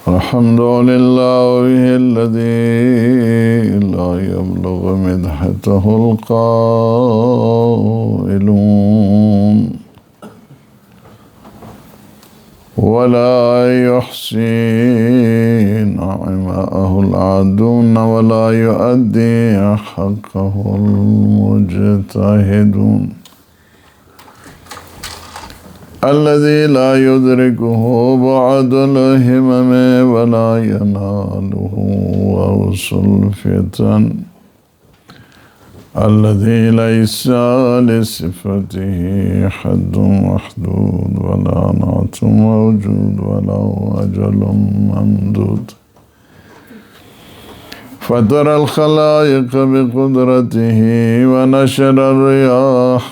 الحمد لله الذي لا يبلغ مدحته القائلون ولا يحصي نعماءه العادون ولا يؤدي حقه المجتهدون الذي لا يدركه بعد الهمم ولا يناله غوص الفتن الذي ليس لصفته حد محدود ولا نعت موجود ولا أجل ممدود فطر الخلائق بقدرته ونشر الرياح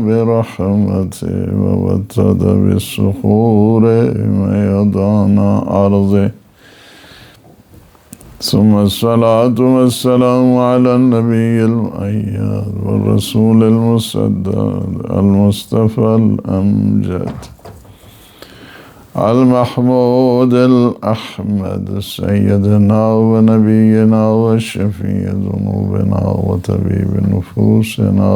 برحمته ووتد بالصخور ميدان أرضه ثم الصلاة والسلام على النبي الأياد والرسول المسدد المصطفى الأمجد المحمود الأحمد سيدنا ونبينا وشفيع ذنوبنا وطبيب نفوسنا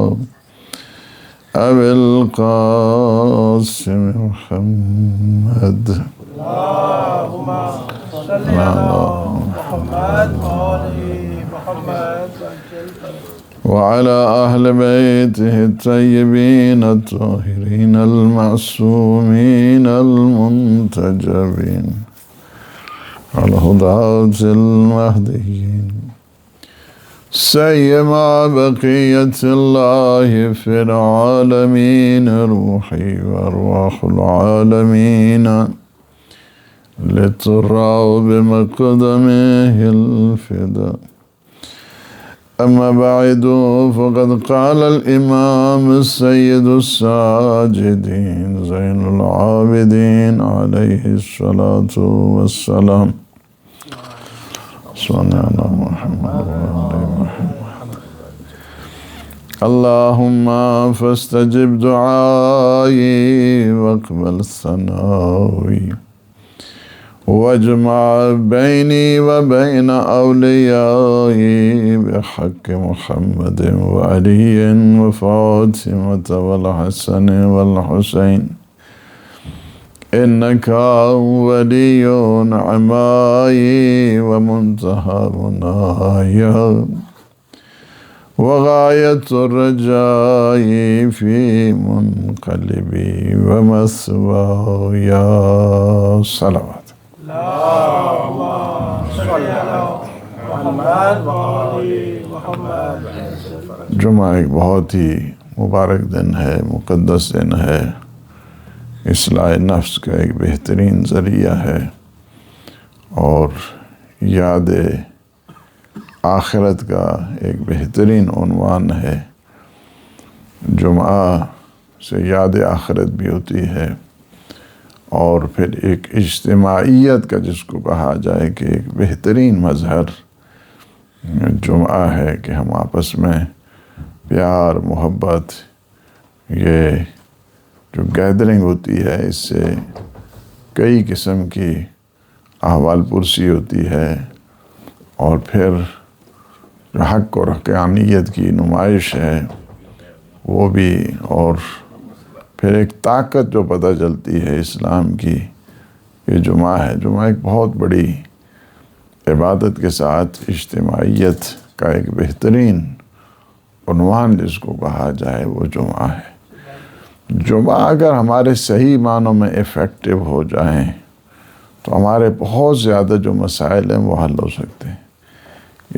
أبي القاسم محمد اللهم صل على محمد وآل محمد وعلى أهل بيته الطيبين الطاهرين المعصومين المنتجبين الهداة المهديين سيما بقية الله في العالمين روحي وأرواح العالمين لترعوا بمقدمه الفداء أما بعد فقد قال الإمام السيد الساجدين زين العابدين عليه الصلاة والسلام صلى على محمد وآل محمد اللهم فاستجب دعائي واقبل ثنائي واجمع بيني وبين أوليائي بحق محمد وعلي وفاطمة والحسن والحسين إنك ولي نعمائي ومنتهى منايا وغاية الرجاء في منقلبي ومثواي صلوات اللهم صل على محمد وآل محمد. جمعہ ایک بہت ہی مبارک دن ہے، مقدس دن ہے، اصلاح نفس کا ایک بہترین ذریعہ ہے اور یاد آخرت کا ایک بہترین عنوان ہے۔ جمعہ سے یاد آخرت بھی ہوتی ہے اور پھر ایک اجتماعیت کا جس کو کہا جائے کہ ایک بہترین مظہر جمعہ ہے کہ ہم آپس میں پیار محبت، یہ جو گیدرنگ ہوتی ہے اس سے کئی قسم کی احوال پرسی ہوتی ہے اور پھر جو حق اور حقانیت کی نمائش ہے وہ بھی، اور پھر ایک طاقت جو پتہ چلتی ہے اسلام کی، یہ جمعہ ہے۔ جمعہ ایک بہت بڑی عبادت کے ساتھ اجتماعیت کا ایک بہترین عنوان جس کو کہا جائے وہ جمعہ ہے۔ جمعہ اگر ہمارے صحیح معنوں میں ایفیکٹو ہو جائیں تو ہمارے بہت زیادہ جو مسائل ہیں وہ حل ہو سکتے ہیں۔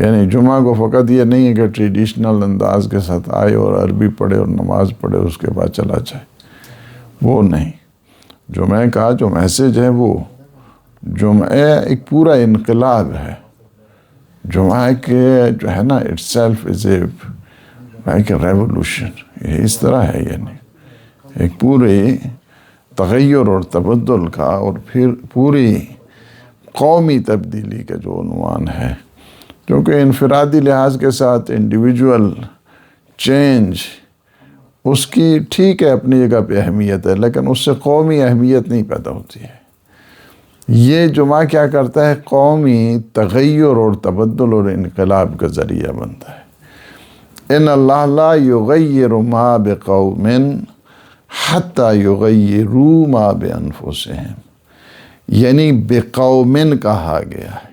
یعنی جمعہ کو فقط یہ نہیں ہے کہ ٹریڈیشنل انداز کے ساتھ آئے اور عربی پڑھے اور نماز پڑھے اس کے بعد چلا جائے، وہ نہیں۔ جمعہ کا جو میسیج ہے وہ جمعہ ایک پورا انقلاب ہے۔ جمعہ کے جو ہے نا it self is a like a revolution, یہ اس طرح ہے، یعنی ایک پورے تغیر اور تبدل کا اور پھر پوری قومی تبدیلی کا جو عنوان ہے، کیونکہ انفرادی لحاظ کے ساتھ انڈیویجول چینج اس کی ٹھیک ہے اپنی جگہ پہ اہمیت ہے، لیکن اس سے قومی اہمیت نہیں پیدا ہوتی ہے۔ یہ جمعہ کیا کرتا ہے؟ قومی تغیر اور تبدل اور انقلاب کا ذریعہ بنتا ہے۔ ان اللہ لا یغیر ما بقوم حتی یغیروا ما بانفسہم، یعنی بقومن کہا گیا ہے،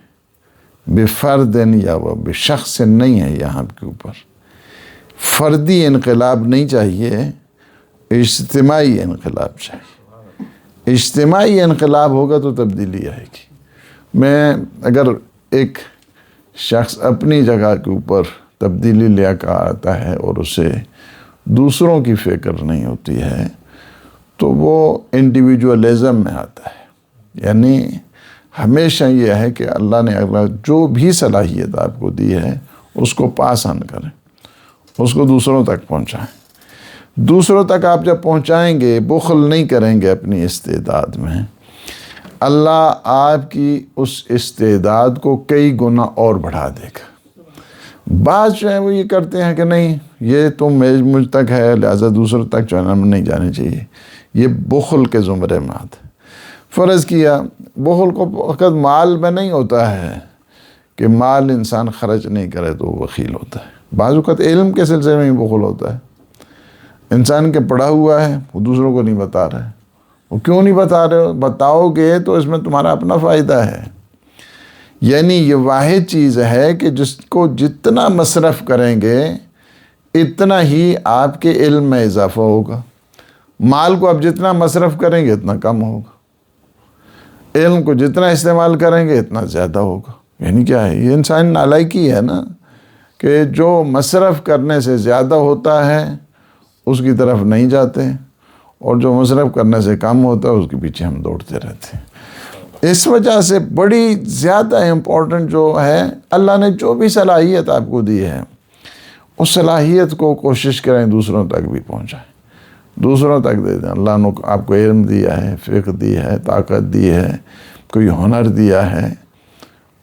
بفردن یا وہ بشخص نہیں ہے یہاں کے اوپر۔ فردی انقلاب نہیں چاہیے، اجتماعی انقلاب چاہیے۔ اجتماعی انقلاب ہوگا تو تبدیلی آئے گی۔ میں اگر ایک شخص اپنی جگہ کے اوپر تبدیلی لے کر آتا ہے اور اسے دوسروں کی فکر نہیں ہوتی ہے تو وہ انڈیویجولزم میں آتا ہے۔ یعنی ہمیشہ یہ ہے کہ اللہ نے جو بھی صلاحیت آپ کو دی ہے اس کو پاس آن کریں، اس کو دوسروں تک پہنچائیں۔ دوسروں تک آپ جب پہنچائیں گے، بخل نہیں کریں گے اپنی استعداد میں، اللہ آپ کی اس استعداد کو کئی گنا اور بڑھا دے گا۔ بعض جو ہیں وہ یہ کرتے ہیں کہ نہیں یہ تو مجھ تک ہے لہذا دوسروں تک جو ہے نہیں جانے چاہیے، یہ بخل کے زمرے میں آتا ہے۔ فرض کیا بخل کو وقت مال میں نہیں ہوتا ہے کہ مال انسان خرچ نہیں کرے تو وہ بخیل ہوتا ہے، بعض اوقات علم کے سلسلے میں ہی بخل ہوتا ہے۔ انسان کے پڑھا ہوا ہے وہ دوسروں کو نہیں بتا رہا ہے، وہ کیوں نہیں بتا رہے ہو؟ بتاؤ گے تو اس میں تمہارا اپنا فائدہ ہے۔ یعنی یہ واحد چیز ہے کہ جس کو جتنا مصرف کریں گے اتنا ہی آپ کے علم میں اضافہ ہوگا۔ مال کو آپ جتنا مصرف کریں گے اتنا کم ہوگا، علم کو جتنا استعمال کریں گے اتنا زیادہ ہوگا۔ یعنی کیا ہے؟ یہ انسان نالائکی ہے نا، کہ جو مصرف کرنے سے زیادہ ہوتا ہے اس کی طرف نہیں جاتے، اور جو مصرف کرنے سے کم ہوتا ہے اس کے پیچھے ہم دوڑتے رہتے ہیں۔ اس وجہ سے بڑی زیادہ امپورٹنٹ جو ہے، اللہ نے جو بھی صلاحیت آپ کو دی ہے اس صلاحیت کو کوشش کریں دوسروں تک بھی پہنچائیں، دوسروں تک دے دیں۔ اللہ نے آپ کو علم دیا ہے، فقہ دی ہے، طاقت دی ہے، کوئی ہنر دیا ہے،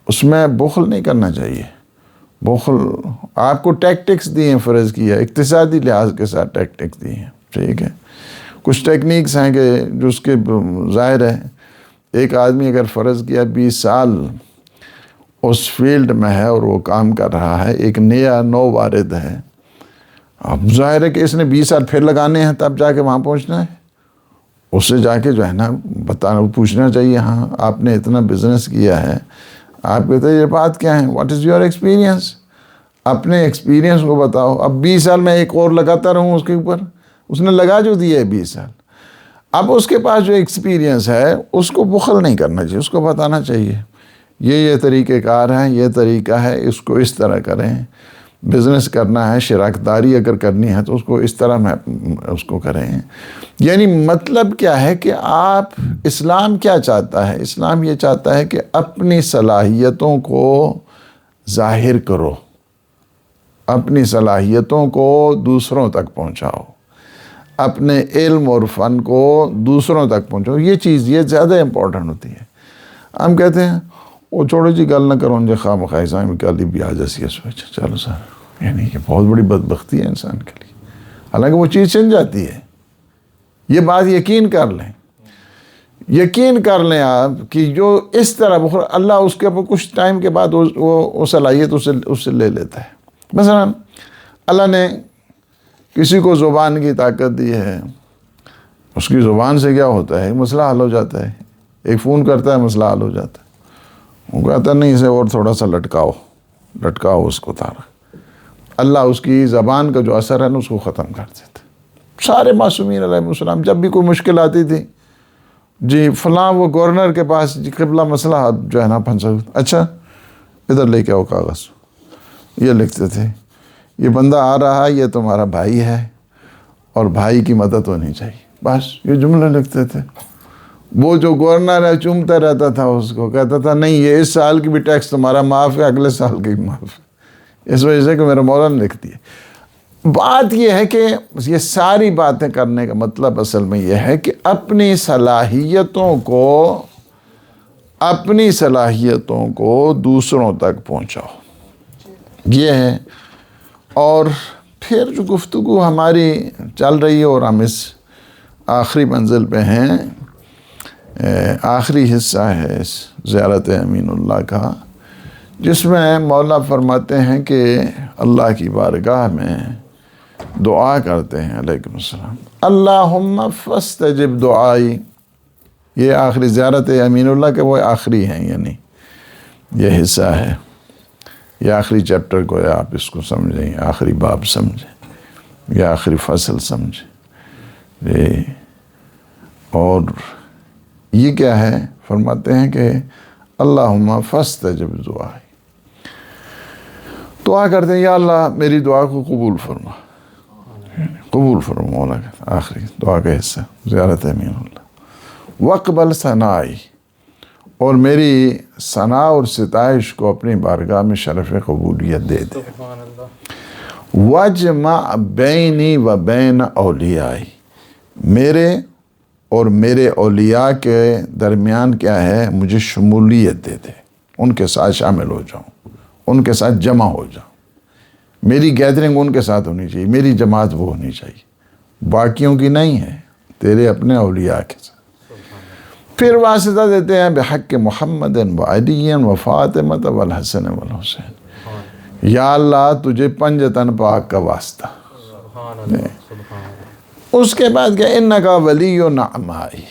اس میں بخل نہیں کرنا چاہیے۔ بخل آپ کو ٹیکٹکس دی ہیں، فرض کیا اقتصادی لحاظ کے ساتھ ٹیکٹکس دی ہیں، ٹھیک ہے، کچھ ٹیکنیکس ہیں کہ جو اس کے ظاہر ہے ایک آدمی اگر فرض کیا 20 سال اس فیلڈ میں ہے اور وہ کام کر رہا ہے، ایک نو وارد ہے، اب ظاہر ہے کہ اس نے 20 سال پھر لگانے ہیں تب جا کے وہاں پہنچنا ہے۔ اس سے جا کے جو ہے نا پوچھنا چاہیے، ہاں آپ نے اتنا بزنس کیا ہے، آپ کے تجربات کیا ہیں، واٹ از یور ایکسپیرینس، اپنے ایکسپیرینس کو بتاؤ۔ اب 20 سال میں ایک اور لگاتا رہوں اس کے اوپر، اس نے لگا جو دیا ہے 20 سال، اب اس کے پاس جو ایکسپیرینس ہے اس کو بخل نہیں کرنا چاہیے، اس کو بتانا چاہیے یہ طریقہ کار ہے، یہ طریقہ ہے، اس کو اس طرح کریں۔ بزنس کرنا ہے، شراکت داری اگر کرنی ہے تو اس کو اس طرح میں اس کو کریں۔ یعنی مطلب کیا ہے کہ آپ، اسلام کیا چاہتا ہے؟ اسلام یہ چاہتا ہے کہ اپنی صلاحیتوں کو ظاہر کرو، اپنی صلاحیتوں کو دوسروں تک پہنچاؤ، اپنے علم اور فن کو دوسروں تک پہنچاؤ۔ یہ چیز یہ زیادہ امپورٹنٹ ہوتی ہے۔ ہم کہتے ہیں وہ چھوڑو جی گل نہ کرو جو خواہ مخواہ میں کل بھی آ جیسی ہے سوچ، چلو سر، یعنی یہ بہت بڑی بدبختی ہے انسان کے لیے، حالانکہ وہ چیز چن جاتی ہے۔ یہ بات یقین کر لیں، یقین کر لیں آپ کہ جو اس طرح اللہ اس کے کچھ ٹائم کے بعد وہ صلاحیت اس سے لے لیتا ہے۔ مثلا اللہ نے کسی کو زبان کی طاقت دی ہے، اس کی زبان سے کیا ہوتا ہے؟ مسئلہ حل ہو جاتا ہے۔ ایک فون کرتا ہے، مسئلہ حل ہو جاتا ہے۔ وہ کہتا نہیں اسے اور تھوڑا سا لٹکاؤ اس کو تارا، اللہ اس کی زبان کا جو اثر ہے نا اس کو ختم کر دیتا۔ سارے معصومین علیہ السلام جب بھی کوئی مشکل آتی تھی، جی فلاں وہ گورنر کے پاس جی قبلہ مسئلہ جو ہے نا پھنسا، اچھا ادھر لے کے آؤ کاغذ، یہ لکھتے تھے یہ بندہ آ رہا ہے، یہ تمہارا بھائی ہے اور بھائی کی مدد ہونی چاہیے، بس یہ جملہ لکھتے تھے۔ وہ جو گورنر ہے چومتا رہتا تھا اس کو، کہتا تھا نہیں یہ اس سال کی بھی ٹیکس تمہارا معاف ہے، اگلے سال کی بھی معاف ہے، اس وجہ سے کہ میرا مولا نے لکھ دیا۔ بات یہ ہے کہ یہ ساری باتیں کرنے کا مطلب اصل میں یہ ہے کہ اپنی صلاحیتوں کو دوسروں تک پہنچاؤ، یہ ہے۔ اور پھر جو گفتگو ہماری چل رہی ہے اور ہم اس آخری منزل پہ ہیں آخری حصہ ہے اس زیارت امین اللہ کا، جس میں مولا فرماتے ہیں کہ اللہ کی بارگاہ میں دعا کرتے ہیں علیکم السلام، اللہم فاستجب دعائی. یہ آخری زیارت امین اللہ کے وہ آخری ہیں، یعنی یہ حصہ ہے، یہ آخری چیپٹر کو آپ اس کو سمجھیں، آخری باب سمجھیں یا آخری فصل سمجھیں. اور یہ کیا ہے؟ فرماتے ہیں کہ اللہم فاستجب دعائی، دعا کرتے ہیں یا اللہ میری دعا کو قبول فرما، قبول فرما. مولا کا آخری دعا کا حصہ زیارت امین اللہ. وقبل ثنائی، اور میری ثنا اور ستائش کو اپنی بارگاہ میں شرف قبولیت دے دے. وجمع بینی و بین اولیائی، میرے اور میرے اولیاء کے درمیان کیا ہے؟ مجھے شمولیت دے دے، ان کے ساتھ شامل ہو جاؤں، ان کے ساتھ جمع ہو جاؤں. میری گیدرنگ ان کے ساتھ ہونی چاہیے، میری جماعت وہ ہونی چاہیے، باقیوں کی نہیں ہے، تیرے اپنے اولیاء کے ساتھ. پھر واسطہ دیتے ہیں بحق محمد و علی و فاطمہ والحسن والحسین. یا اللہ تجھے پنجتن پاک کا واسطہ. اس کے بعد کیا؟ انکا ولی و نعمائی،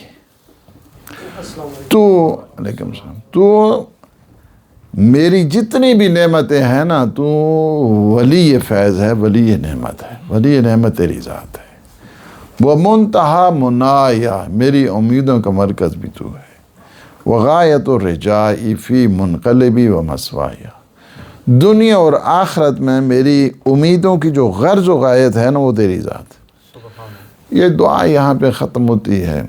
تو علیکم السلام، تو میری جتنی بھی نعمتیں ہیں نا، تو ولی فیض ہے، ولی نعمت ہے، ولی نعمت تیری ذات ہے. وہ منتہا منایا، میری امیدوں کا مرکز بھی تو ہے. وغایت الرجائی فی منقلبی و مسوایا، دنیا اور آخرت میں میری امیدوں کی جو غرض و غایت ہے نا، وہ تیری ذات ہے. یہ دعا یہاں پہ ختم ہوتی ہے.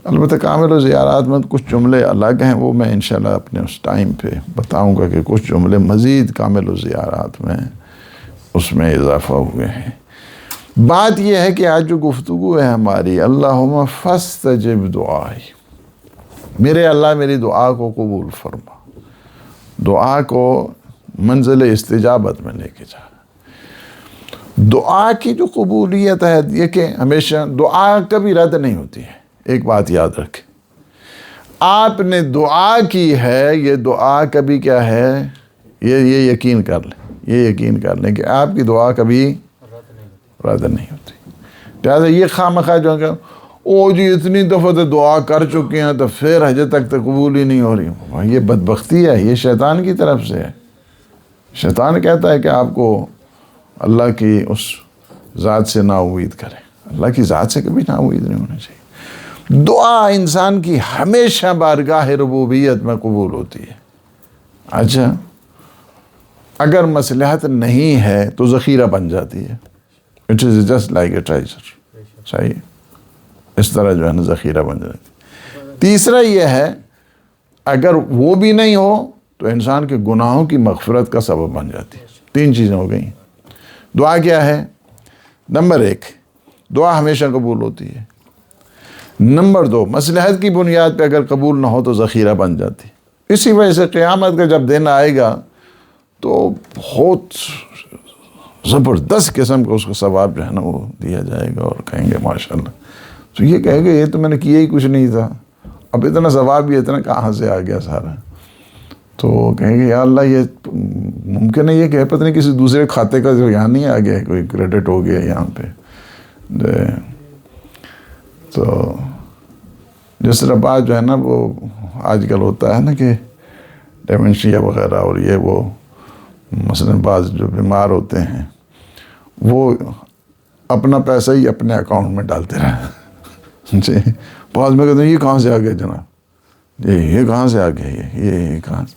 البتہ کامل و زیارات میں کچھ جملے الگ ہیں، وہ میں انشاءاللہ اپنے اس ٹائم پہ بتاؤں گا کہ کچھ جملے مزید کامل و زیارات میں اس میں اضافہ ہوئے ہیں. بات یہ ہے کہ آج جو گفتگو ہے ہماری، اللہم فاستجب دعائی، میرے اللہ میری دعا کو قبول فرما، دعا کو منزل استجابت میں لے کے جا. دعا کی جو قبولیت ہے یہ کہ ہمیشہ دعا کبھی رد نہیں ہوتی ہے. ایک بات یاد رکھیں، آپ نے دعا کی ہے، یہ دعا کبھی کیا ہے، یہ یقین کر لیں، یہ یقین کر لیں کہ آپ کی دعا کبھی رد نہیں ہوتی. لہٰذا یہ خواہ جو ہے کہ او جی اتنی دفعہ تو دعا کر چکے ہیں تو پھر حج تک تو قبول ہی نہیں ہو رہی، یہ بدبختی ہے، یہ شیطان کی طرف سے ہے. شیطان کہتا ہے کہ آپ کو اللہ کی اس ذات سے نا امید کریں. اللہ کی ذات سے کبھی نا امید نہیں ہونا چاہیے. دعا انسان کی ہمیشہ بارگاہ ربوبیت میں قبول ہوتی ہے. اچھا اگر مصلحت نہیں ہے تو ذخیرہ بن جاتی ہے. It is just like a treasure. صحیح، اس طرح جو ہے نا ذخیرہ بن جاتی ہے. تیسرا یہ ہے اگر وہ بھی نہیں ہو تو انسان کے گناہوں کی مغفرت کا سبب بن جاتی ہے. 3 چیزیں ہو گئیں. دعا کیا ہے؟ نمبر 1 دعا ہمیشہ قبول ہوتی ہے. نمبر 2 مصلحت کی بنیاد پہ اگر قبول نہ ہو تو ذخیرہ بن جاتی. اسی وجہ سے قیامت کا جب دن آئے گا تو بہت زبردست قسم کا اس کو ثواب جو ہے نا وہ دیا جائے گا، اور کہیں گے ماشاءاللہ. تو یہ کہیں گے یہ تو میں نے کیا ہی کچھ نہیں تھا، اب اتنا ثواب بھی اتنا کہاں سے آ گیا سارا. تو کہیں گے یا اللہ یہ ممکن ہے یہ کہ پتہ نہیں کسی دوسرے کھاتے کا جو یہاں نہیں آ گیا، کوئی کریڈٹ ہو گیا یہاں پہ. تو جس طرح بات جو ہے نا وہ آج کل ہوتا ہے نا کہ ڈیمنشیا وغیرہ، اور یہ وہ مثلاً بعض جو بیمار ہوتے ہیں وہ اپنا پیسہ ہی اپنے اکاؤنٹ میں ڈالتے رہے. جی بعض میں کہتے ہیں یہ کہاں سے آ گیا جناب، یہ کہاں سے آ گیا، یہ کہاں سے.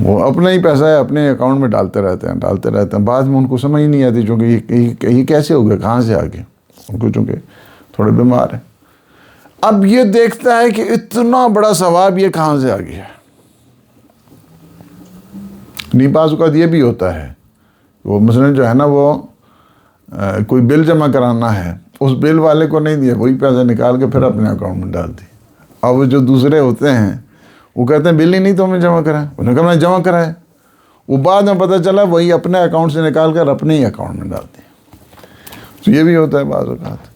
وہ اپنا ہی پیسہ ہے اپنے اکاؤنٹ میں ڈالتے رہتے ہیں. بعد میں ان کو سمجھ نہیں آتی چونکہ یہ کیسے ہو گیا، کہاں سے آ گیا. ان کو چونکہ تھوڑے بیمار ہیں. اب یہ دیکھتا ہے کہ اتنا بڑا ثواب یہ کہاں سے آ گیا. نہیں بعض اوقات یہ بھی ہوتا ہے، وہ مثلاً جو ہے نا وہ کوئی بل جمع کرانا ہے، اس بل والے کو نہیں دیا، وہی پیسہ نکال کے پھر اپنے اکاؤنٹ میں ڈال دی. اب وہ جو دوسرے ہوتے ہیں وہ کہتے ہیں بل ہی نہیں تو ہمیں جمع کرا ہے. انہوں نے کہا میں نے جمع کرا ہے. وہ بعد میں پتہ چلا وہی اپنے اکاؤنٹ سے نکال کر اپنے ہی اکاؤنٹ میں ڈال دی. تو یہ بھی ہوتا ہے بعض اوقات.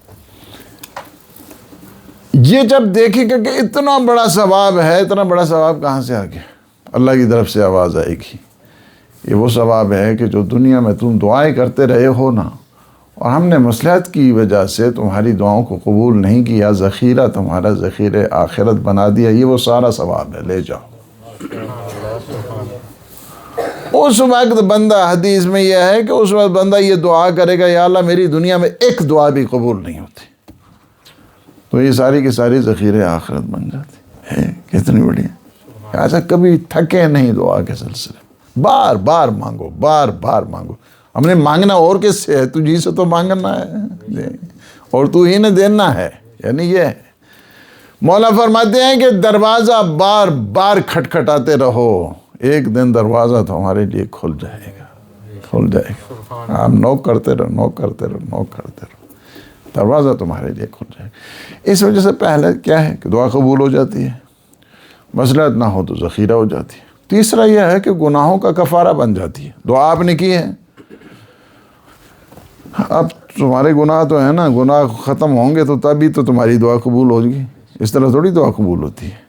یہ جب دیکھے گا کہ اتنا بڑا ثواب ہے، اتنا بڑا ثواب کہاں سے آ گیا، اللہ کی طرف سے آواز آئے گی، یہ وہ ثواب ہے کہ جو دنیا میں تم دعائیں کرتے رہے ہو نا، اور ہم نے مصلحت کی وجہ سے تمہاری دعاؤں کو قبول نہیں کیا، ذخیرہ تمہارا ذخیرہ آخرت بنا دیا، یہ وہ سارا ثواب ہے، لے جاؤ۔ اس وقت بندہ، حدیث میں یہ ہے کہ اس وقت بندہ یہ دعا کرے گا، یا اللہ میری دنیا میں ایک دعا بھی قبول نہیں ہوتی، تو یہ ساری کی ساری ذخیرے آخرت بن جاتی ہے۔ کتنی بڑی ہے، ایسا کبھی تھکے نہیں دعا کے سلسلے، بار بار مانگو، بار بار مانگو۔ ہم نے مانگنا اور کس سے ہے، تجھی سے تو مانگنا ہے اور تو ہی نے دینا ہے، یعنی یہ ہے۔ مولا فرماتے ہیں کہ دروازہ بار بار کھٹکھٹاتے رہو، ایک دن دروازہ تمہارے لیے کھل جائے گا، کھل جائے گا۔ آپ نوک کرتے رہو، نوک کرتے رہو، نوک کرتے رہو، دروازہ تمہارے لیے کھل جائے گا۔ اس وجہ سے پہلے کیا ہے کہ دعا قبول ہو جاتی ہے، مصلحت نہ ہو تو ذخیرہ ہو جاتی ہے۔ تیسرا یہ ہے کہ گناہوں کا کفارہ بن جاتی ہے۔ دعا آپ نے کی ہے، اب تمہارے گناہ تو ہے نا، گناہ ختم ہوں گے تو تبھی تو تمہاری دعا قبول ہوگی، اس طرح تھوڑی دعا قبول ہوتی ہے۔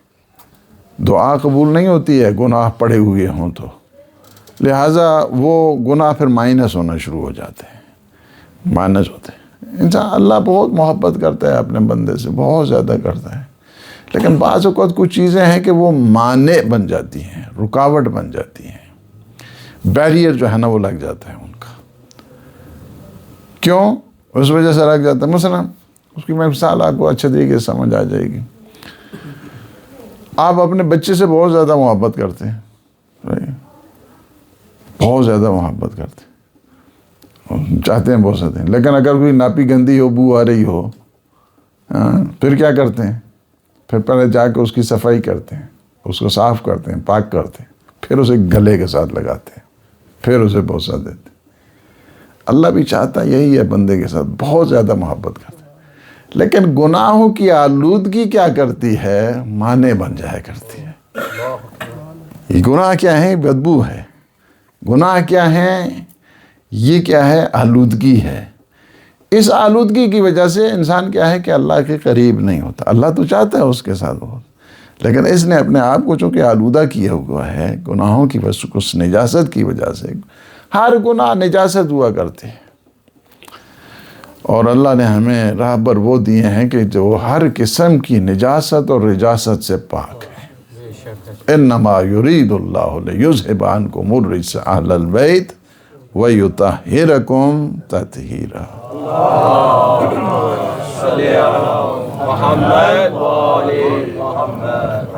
دعا قبول نہیں ہوتی ہے گناہ پڑے ہوئے ہوں تو، لہٰذا وہ گناہ پھر مائنس ہونا شروع ہو جاتے ہیں، مائنس ہوتے ہیں۔ انسان، اللہ بہت محبت کرتا ہے اپنے بندے سے، بہت زیادہ کرتا ہے، لیکن بعض اوقات کچھ چیزیں ہیں کہ وہ مانع بن جاتی ہیں، رکاوٹ بن جاتی ہیں، بیریئر جو ہے نا وہ لگ جاتا ہے ان کا۔ کیوں؟ اس وجہ سے لگ جاتا ہے۔ مثلا اس کی میں مثال آپ کو اچھے طریقے سے سمجھ آ جائے گی۔ آپ اپنے بچے سے بہت زیادہ محبت کرتے ہیں، بہت زیادہ محبت کرتے ہیں، چاہتے ہیں بہت زیادہ، لیکن اگر کوئی ناپی گندی ہو، بو آ رہی ہو، پھر کیا کرتے ہیں؟ پھر پہلے جا کے اس کی صفائی کرتے ہیں، اس کو صاف کرتے ہیں، پاک کرتے ہیں، پھر اسے گلے کے ساتھ لگاتے ہیں، پھر اسے بوسہ دیتے ہیں۔ اللہ بھی چاہتا یہی ہے، بندے کے ساتھ بہت زیادہ محبت کرتا ہے، لیکن گناہوں کی آلودگی کیا کرتی ہے؟ مانع بن جایا کرتی ہے۔ یہ گناہ کیا ہے؟ بدبو ہے۔ گناہ کیا ہے؟ یہ کیا ہے؟ آلودگی ہے۔ اس آلودگی کی وجہ سے انسان کیا ہے کہ اللہ کے قریب نہیں ہوتا۔ اللہ تو چاہتا ہے اس کے ساتھ بہت، لیکن اس نے اپنے آپ کو چونکہ آلودہ کیا ہوا ہے گناہوں کی وجہ سے، کچھ نجاست کی وجہ سے، ہر گناہ نجاست ہوا کرتے ہیں، اور اللہ نے ہمیں راہبر وہ دیے ہیں کہ جو ہر قسم کی نجاست اور رجاست سے پاک ہے۔ انما یرید اللہ لیذھب عنکم الرجس اہل البیت ویطہرکم تطہیرا۔ صلی علی محمد و آل محمد۔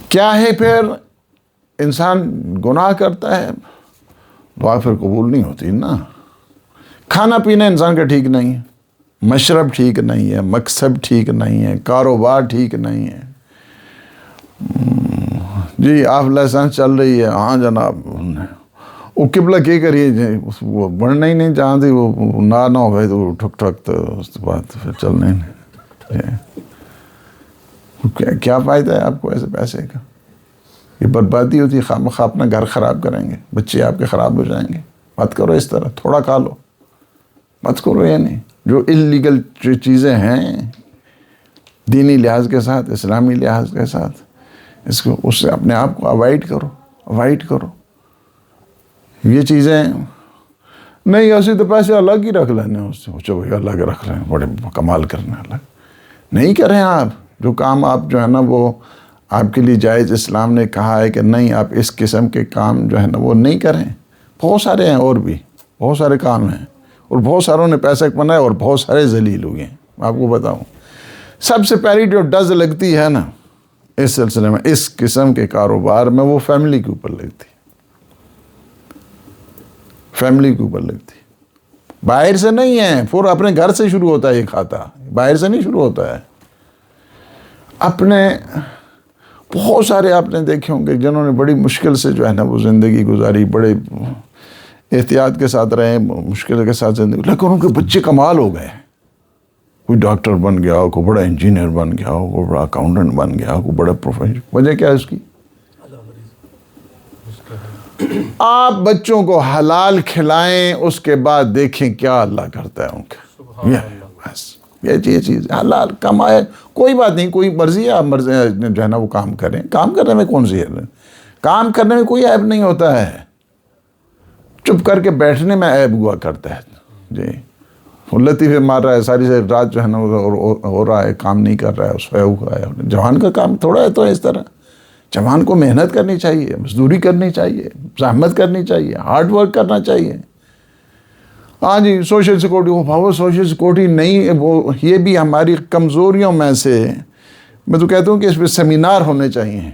کیا ہے پھر؟ انسان گناہ کرتا ہے، دعا پھر قبول نہیں ہوتی نا۔ کھانا پینا انسان کا ٹھیک نہیں ہے، مشرب ٹھیک نہیں ہے، مکسب ٹھیک نہیں ہے، کاروبار ٹھیک نہیں ہے۔ جی آپ لائسنس چل رہی ہے، ہاں جناب، وہ قبلہ کیا کریے جی، وہ بڑھنا ہی نہیں چاہتی، وہ نہ ہو گئے تو ٹھک ٹھک، تو اس کے بعد پھر چلنا ہی نہیں۔ کیا فائدہ ہے آپ کو ایسے پیسے کا؟ یہ بربادی ہوتی ہے، خواہ اپنا گھر خراب کریں گے، بچے آپ کے خراب ہو جائیں گے۔ مت کرو اس طرح، تھوڑا کھا لو، مت کرو۔ یعنی جو اللیگل چیزیں ہیں دینی لحاظ کے ساتھ، اسلامی لحاظ کے ساتھ، اس سے اپنے آپ کو اوائڈ کرو۔ یہ چیزیں نہیں، ایسے تو پیسے الگ ہی رکھ لینے، اس سے اچھا بھائی الگ رکھ رہے ہیں، بڑے کمال کرنے الگ نہیں کریں آپ۔ جو کام آپ جو ہے نا وہ آپ کے لیے جائز، اسلام نے کہا ہے کہ نہیں آپ اس قسم کے کام جو ہے نا وہ نہیں کریں۔ بہت سارے ہیں، اور بھی بہت سارے کام ہیں، اور بہت ساروں نے پیسہ کمایا اور بہت سارے ذلیل ہوئے ہیں۔ میں آپ کو بتاؤں، سب سے پہلی جو ڈز لگتی ہے نا اس سلسلے میں، اس قسم کے کاروبار میں، وہ فیملی کے اوپر لگتی ہے، فیملی کے اوپر لگتی ہے، باہر سے نہیں ہے۔ پھر اپنے گھر سے شروع ہوتا ہے یہ کھاتا، باہر سے نہیں شروع ہوتا ہے۔ اپنے بہت سارے آپ نے دیکھے ہوں گے جنہوں نے بڑی مشکل سے جو ہے نا وہ زندگی گزاری، بڑے احتیاط کے ساتھ رہے، مشکل کے ساتھ زندگی، لیکن ان کے بچے کمال ہو گئے۔ کوئی ڈاکٹر بن گیا ہو، کوئی بڑا انجینئر بن گیا ہو، کوئی بڑا اکاؤنٹنٹ بن گیا ہو، کوئی بڑا پروفیسر۔ وجہ کیا ہے اس کی؟ آپ بچوں کو حلال کھلائیں، اس کے بعد دیکھیں کیا اللہ کرتا ہے ان کا۔ یہ بس یہ چیز حلال کمائے، کوئی بات نہیں، کوئی مرضی ہے، آپ مرضی جو ہے نا وہ کام کریں، کام کرنے میں کون سی ہے، کام کرنے میں کوئی عیب نہیں ہوتا ہے، چپ کر کے بیٹھنے میں عیب ہوا کرتا ہے جی۔ لطیفے مار رہا ہے ساری رات جو ہے نا ہو رہا ہے، کام نہیں کر رہا ہے، سویا ہوا ہے۔ جوان کا کام تھوڑا ہے تو اس طرح، جوان کو محنت کرنی چاہیے، مزدوری کرنی چاہیے، زحمت کرنی چاہیے، ہارڈ ورک کرنا چاہیے۔ ہاں جی، سوشل سیکورٹی، وہ بھاؤ سوشل سیکورٹی نہیں، وہ یہ بھی ہماری کمزوریوں میں سے، میں تو کہتا ہوں کہ اس پہ سیمینار ہونے چاہیے،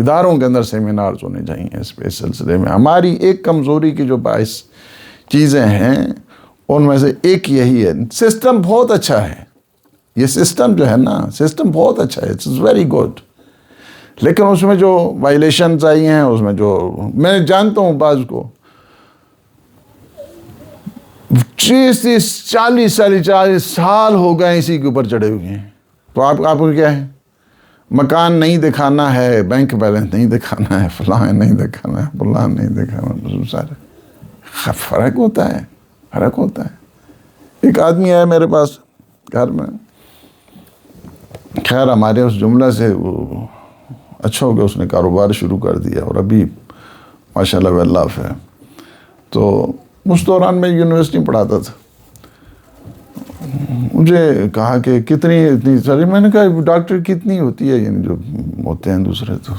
اداروں کے اندر سیمینارز ہونے چاہیے اس پہ، اس سلسلے میں۔ ہماری ایک کمزوری کی جو باعث چیزیں ہیں ان میں سے ایک یہی ہے، سسٹم بہت اچھا ہے، یہ سسٹم جو ہے نا، سسٹم بہت اچھا ہے، اٹس ویری گڈ، لیکن اس میں جو وائلیشنز آئی ہیں، اس میں جو میں جانتا ہوں بعض کو 40 سال ہو گئے اسی کے اوپر چڑھے ہوئے ہیں، تو آپ کو کیا ہے، مکان نہیں دکھانا ہے، بینک بیلنس نہیں دکھانا ہے، فلاں نہیں دکھانا ہے، فلاں نہیں دکھانا، سارے فرق ہوتا ہے، فرق ہوتا ہے۔ ایک آدمی آیا میرے پاس گھر میں، خیر ہمارے اس جملہ سے وہ اچھا ہو گیا، اس نے کاروبار شروع کر دیا اور ابھی ماشاءاللہ واللہ ہے۔ تو اس دوران میں یونیورسٹی میں پڑھاتا تھا، مجھے کہا کہ اتنی ساری، میں نے کہا ڈاکٹر کتنی ہوتی ہے، یعنی جو ہوتے ہیں دوسرے، تو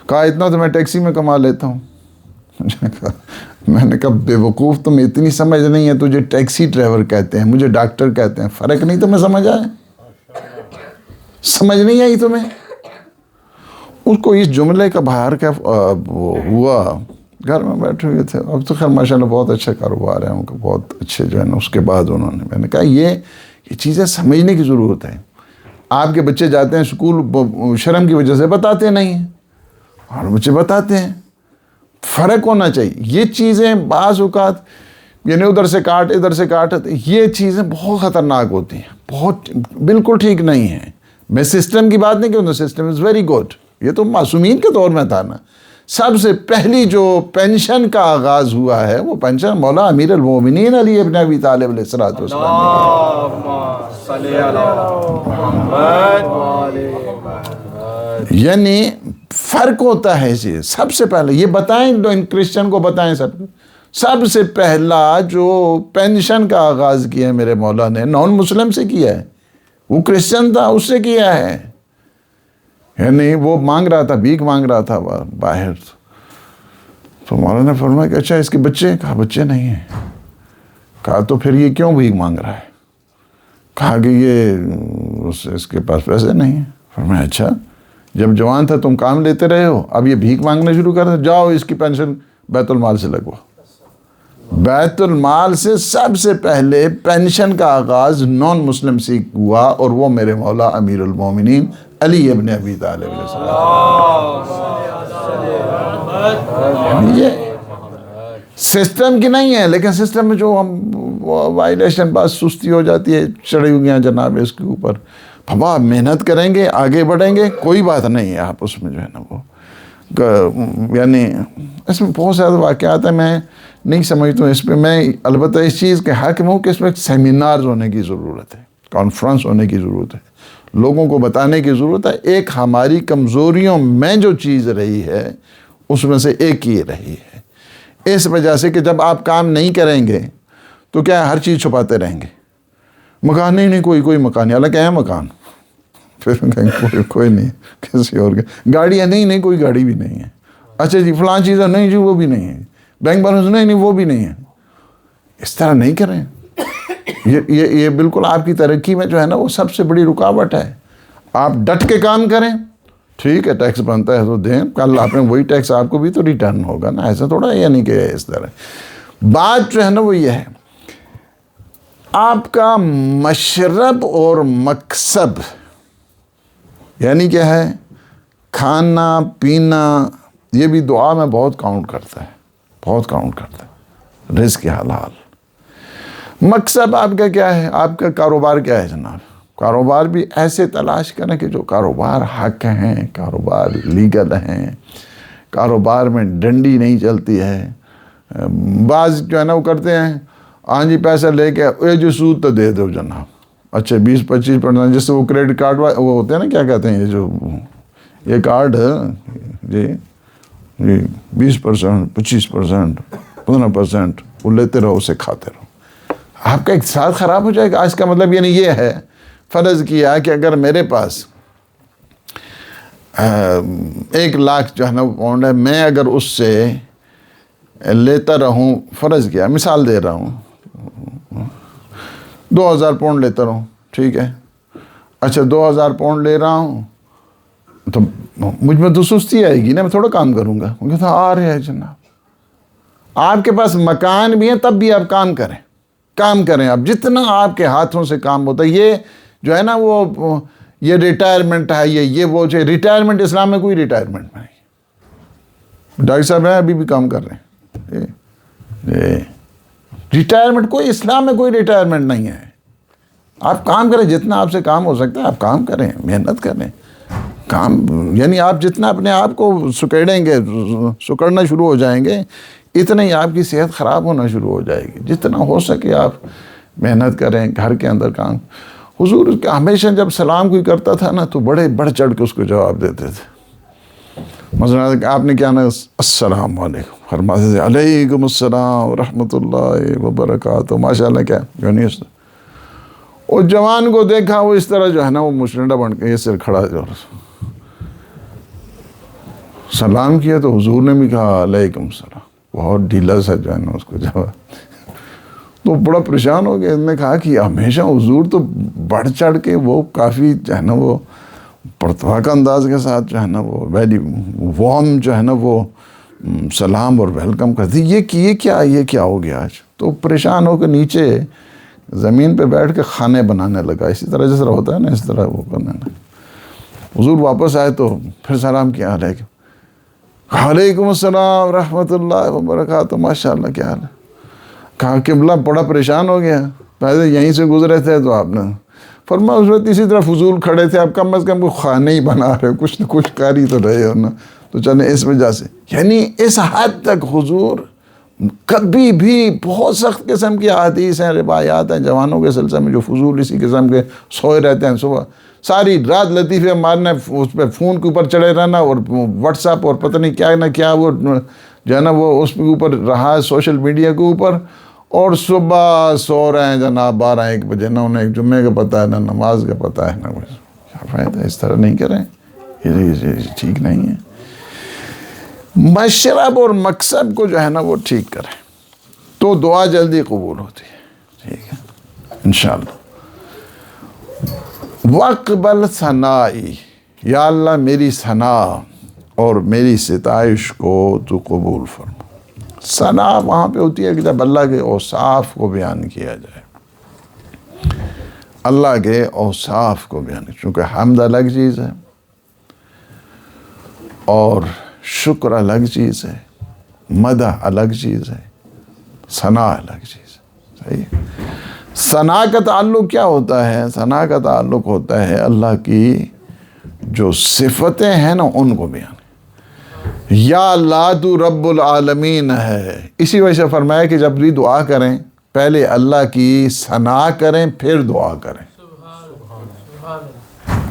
کہا اتنا تو میں ٹیکسی میں کما لیتا ہوں۔ میں نے کہا بے وقوف، تمہیں اتنی سمجھ نہیں ہے، تجھے ٹیکسی ڈرائیور کہتے ہیں، مجھے ڈاکٹر کہتے ہیں، فرق نہیں تمہیں سمجھ آئے، سمجھ نہیں آئی تمہیں؟ اس کو اس جملے کا باہر کا وہ ہوا، گھر میں بیٹھے ہوئے تھے، اب تو خیر ماشاءاللہ بہت اچھا کاروبار ہے ان کا، بہت اچھے جو ہے نا۔ اس کے بعد میں نے کہا یہ چیزیں سمجھنے کی ضرورت ہے۔ آپ کے بچے جاتے ہیں اسکول، شرم کی وجہ سے بتاتے نہیں ہیں، اور بچے بتاتے ہیں، فرق ہونا چاہیے۔ یہ چیزیں بعض اوقات یعنی ادھر سے کاٹ ادھر سے کاٹ، یہ چیزیں بہت خطرناک ہوتی ہیں، بہت بالکل ٹھیک نہیں ہیں۔ میں سسٹم کی بات نہیں کروں، سسٹم از ویری گڈ، یہ تو معصومین کے دور میں تھا نا۔ سب سے پہلی جو پینشن کا آغاز ہوا ہے وہ پینشن مولا امیر المومنین علی ابن ابی طالب علیہ الصلوۃ والسلام نے، یعنی فرق ہوتا ہے اسے۔ سب سے پہلے یہ بتائیں، ان کرسچن کو بتائیں، سب سے پہلا جو پینشن کا آغاز کیا ہے میرے مولا نے نان مسلم سے کیا ہے، وہ کرسچن تھا، اس سے کیا ہے۔ یعنی وہ مانگ رہا تھا، بھیک مانگ رہا تھا باہر، تو مولانا نے فرمایا کہ اچھا اس کے بچے ہیں؟ کہا بچے نہیں ہیں۔ کہا تو پھر یہ کیوں بھیک مانگ رہا ہے؟ کہا کہ یہ اس کے پاس پیسے نہیں ہیں۔ فرمایا اچھا، جب جوان تھا تم کام لیتے رہے ہو، اب یہ بھیک مانگنا شروع کر دے، جاؤ اس کی پینشن بیت المال سے لگوا۔ بیت المال سے سب سے پہلے پینشن کا آغاز نان مسلم سے ہوا، اور وہ میرے مولا امیر المومنین علی ابن ابی طالب علیہ السلام۔ یہ سسٹم کی نہیں ہے، لیکن سسٹم میں جو ہم وائلیشن، بات سستی ہو جاتی ہے، چڑھی ہوئی ہیں جناب اس کے اوپر۔ بابا محنت کریں گے، آگے بڑھیں گے، کوئی بات نہیں ہے، آپ اس میں جو ہے نا وہ یعنی اس میں بہت زیادہ واقعات ہیں، میں نہیں سمجھتا ہوں اس پہ۔ میں البتہ اس چیز کے حق میں ہوں کہ اس میں سیمینارز ہونے کی ضرورت ہے، کانفرنس ہونے کی ضرورت ہے، لوگوں کو بتانے کی ضرورت ہے۔ ایک ہماری کمزوریوں میں جو چیز رہی ہے اس میں سے ایک یہ رہی ہے، اس وجہ سے کہ جب آپ کام نہیں کریں گے تو کیا ہر چیز چھپاتے رہیں گے۔ مکان نہیں کوئی مکان نہیں، حالانکہ ہے مکان، پھر کوئی نہیں، کسی اور کے گاڑیاں نہیں کوئی گاڑی بھی نہیں ہے۔ اچھا جی فلاں چیزیں نہیں جی وہ بھی نہیں ہے، بینک بیلنس نہیں وہ بھی نہیں ہے۔ اس طرح نہیں کریں، یہ بالکل آپ کی ترقی میں جو ہے نا وہ سب سے بڑی رکاوٹ ہے۔ آپ ڈٹ کے کام کریں، ٹھیک ہے ٹیکس بنتا ہے تو دیں، کل آپ نے وہی ٹیکس آپ کو بھی تو ریٹرن ہوگا نا، ایسا تھوڑا ہے، یعنی کہ اس طرح بات جو ہے نا وہ یہ ہے۔ آپ کا مشرب اور مکسب یعنی کیا ہے، کھانا پینا، یہ بھی دعا میں بہت کاؤنٹ کرتا ہے، بہت کاؤنٹ کرتا ہے، رزق حلال۔ مقصد آپ کا کیا ہے، آپ کا کاروبار کیا ہے جناب؟ کاروبار بھی ایسے تلاش کریں کہ جو کاروبار حق ہیں، کاروبار لیگل ہیں، کاروبار میں ڈنڈی نہیں چلتی ہے۔ بعض جو ہے نا وہ کرتے ہیں، ہاں جی پیسہ لے کے اے جو سود تو دے دو جناب، اچھا 20-25%، جس سے وہ کریڈٹ کارڈ وہ ہوتے ہیں نا، کیا کہتے ہیں یہ جو یہ کارڈ جی 20%، 25%، 15% وہ لیتے رہو، اسے کھاتے رہو، آپ کا اقتصاد خراب ہو جائے گا۔ آج کا مطلب یعنی یہ ہے، فرض کیا کہ اگر میرے پاس 1 لاکھ جو ہے نا پاؤنڈ ہے، میں اگر اس سے لیتا رہوں، فرض کیا مثال دے رہا ہوں 2000 پاؤنڈ لیتا رہوں، ٹھیک ہے، اچھا 2000 پاؤنڈ لے رہا ہوں تو مجھ میں تو سستی آئے گی نا، میں تھوڑا کام کروں گا، وہ کہتا آ رہے ہیں جناب، آپ کے پاس مکان بھی ہے تب بھی آپ کام کریں آپ، جتنا آپ کے ہاتھوں سے کام ہوتا ہے۔ یہ جو ہے نا وہ یہ ریٹائرمنٹ ہے، یہ وہ جو ریٹائرمنٹ، اسلام میں کوئی ریٹائرمنٹ نہیں۔ ڈاکٹر صاحب ہیں ابھی بھی کام کر رہے ہیں، ریٹائرمنٹ کوئی اسلام میں کوئی ریٹائرمنٹ نہیں ہے۔ آپ کام کریں، جتنا آپ سے کام ہو سکتا ہے آپ کام کریں، محنت کریں، کام یعنی آپ جتنا اپنے آپ کو سکیڑیں گے، سکڑنا شروع ہو جائیں گے، اتنا ہی آپ کی صحت خراب ہونا شروع ہو جائے گی۔ جتنا ہو سکے آپ محنت کریں، گھر کے اندر کام۔ حضور ہمیشہ جب سلام کوئی کرتا تھا نا تو بڑے بڑھ چڑھ کے اس کو جواب دیتے تھے۔ مثلا آپ نے کیا نا السلام علیکم، فرماتے تھے علیکم السلام ورحمۃ اللہ وبرکاتہ، ماشاء اللہ کیا یعنی اور جوان کو دیکھا وہ اس طرح جو ہے نا وہ مشرنڈا بن کے یہ سر کھڑا اور سلام کیا تو حضور نے بھی کہا علیکم السلام، بہت ڈھیلا سا جو ہے نا اس کو جواب، تو بڑا پریشان ہو گیا۔ انہوں نے کہا کہ ہمیشہ حضور تو بڑھ چڑھ کے وہ کافی جو ہے نا وہ پرتواک انداز کے ساتھ جو ہے نا وہ ویری وارم جو ہے نا وہ سلام اور ویلکم کرتی، یہ کیا ہو گیا آج؟ تو پریشان ہو کے نیچے زمین پہ بیٹھ کے کھانے بنانے لگا، اسی طرح جس طرح ہوتا ہے نا، اس طرح وہ کرنا نا۔ حضور واپس آئے تو پھر سلام کیا علیکم السلام ورحمۃ اللہ وبرکاتہ، ماشاء اللہ کیا حال ہے؟ کہا قبلہ بڑا پریشان ہو گیا، پہلے یہیں سے گزرے تھے تو آپ نے فرمایا اس وقت اسی طرح فضول کھڑے تھے، آپ کم از کم کوئی کھانے ہی بنا رہے، کچھ نہ کچھ کر ہی تو رہے ہو نا، تو چلیں اس وجہ سے، یعنی اس حد تک حضور کبھی بھی بہت سخت قسم کی احادیث ہیں، روایات ہیں جوانوں کے سلسلے میں جو فضول اسی قسم کے سوئے رہتے ہیں، صبح ساری رات لطیفے مارنا، اس پہ فون کے اوپر چڑھے رہنا اور واٹس ایپ اور پتہ نہیں کیا نہ کیا وہ جو ہے نا وہ اس کے اوپر رہا سوشل میڈیا کے اوپر، اور صبح سو رہے ہیں جناب 12-1 بجے، نہ انہیں جمعے کا پتہ ہے، نہ نماز کا پتہ ہے، نہ کچھ۔ کیا فائدہ، اس طرح نہیں کریں، یہ ٹھیک نہیں ہے۔ مشرب اور مقصد کو جو ہے نا وہ ٹھیک کریں تو دعا جلدی قبول ہوتی ہے، ٹھیک ہے انشاءاللہ۔ وَاقْبَلْ ثَنَائِي، یا اللہ میری ثنا اور میری ستائش کو تو قبول فرما۔ ثنا وہاں پہ ہوتی ہے کہ جب اللہ کے اوصاف کو بیان کیا جائے، اللہ کے اوصاف کو بیان، چونکہ حمد الگ چیز ہے اور شکر الگ چیز ہے، مدح الگ چیز ہے، ثنا الگ چیز ہے، صحیح ہے۔ ثنا کا تعلق کیا ہوتا ہے؟ ثنا کا تعلق ہوتا ہے اللہ کی جو صفتیں ہیں نا ان کو بیان، یا اللہ تو رب العالمین ہے۔ اسی وجہ سے فرمایا کہ جب بھی دعا کریں پہلے اللہ کی ثنا کریں پھر دعا کریں،